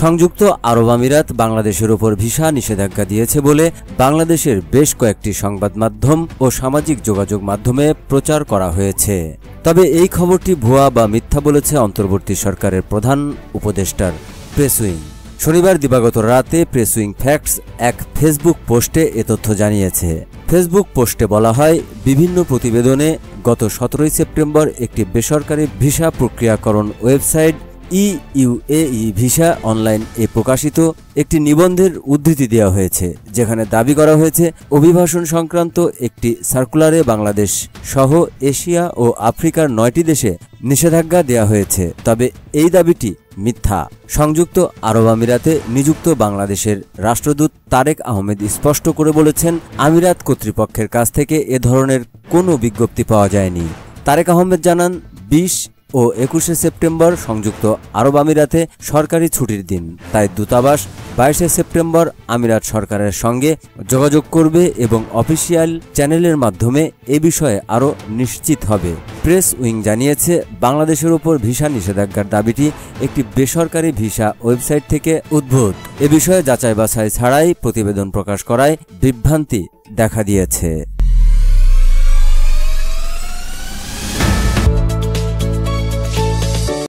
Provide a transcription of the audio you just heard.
সংযুক্ত আরব আমিরাত বাংলাদেশের উপর ভিসা নিষেধাজ্ঞা দিয়েছে বলে বাংলাদেশের বেশ কয়েকটি সংবাদ মাধ্যম ও সামাজিক যোগাযোগ মাধ্যমে প্রচার করা হয়েছে। তবে এই খবরটি ভুয়া বা মিথ্যা বলেছে অন্তর্বর্তী সরকারের প্রধান উপদেষ্টার প্রেস উইং। শনিবার দিবাগত রাতে প্রেস উইং ফ্যাক্টস এক ফেসবুক পোস্টে এ তথ্য জানিয়েছে। ফেসবুক পোস্টে বলা হয়, বিভিন্ন প্রতিবেদনে গত 17 সেপ্টেম্বর একটি বেসরকারি ভিসা প্রক্রিয়াকরণ ওয়েবসাইট ইউএই ভিসা অনলাইন প্রকাশিত একটি নিবন্ধের উদ্ধৃতি দেওয়া হয়েছে, যেখানে দাবি করা হয়েছে অভিবাসন সংক্রান্ত একটি সার্কুলারে বাংলাদেশ সহ এশিয়া ও আফ্রিকার 9টি দেশে নিষেধাজ্ঞা দেওয়া হয়েছে। তবে এই দাবিটি মিথ্যা। সংযুক্ত আরব আমিরাতে নিযুক্ত বাংলাদেশের রাষ্ট্রদূত তারেক আহমেদ স্পষ্ট করে বলেছেন, আমিরাত কর্তৃপক্ষের কাছ থেকে এ ধরনের কোনো বিজ্ঞপ্তি পাওয়া যায়নি। তারেক আহমেদ জানান, 20 ও 21 সেপ্টেম্বর সংযুক্ত আরব আমিরাতে সরকারি ছুটির দিন, তাই দূতাবাস 22 সেপ্টেম্বর আমিরাত সরকারের সঙ্গে যোগাযোগ করবে এবং অফিসিয়াল চ্যানেলের মাধ্যমে এ বিষয়ে আরও নিশ্চিত হবে। প্রেস উইং জানিয়েছে, বাংলাদেশের উপর ভিসা নিষেধাজ্ঞার দাবিটি একটি বেসরকারি ভিসা ওয়েবসাইট থেকে উদ্ভূত। এ বিষয়ে যাচাই বাছাই ছাড়াই প্রতিবেদন প্রকাশ করায় বিভ্রান্তি দেখা দিয়েছে।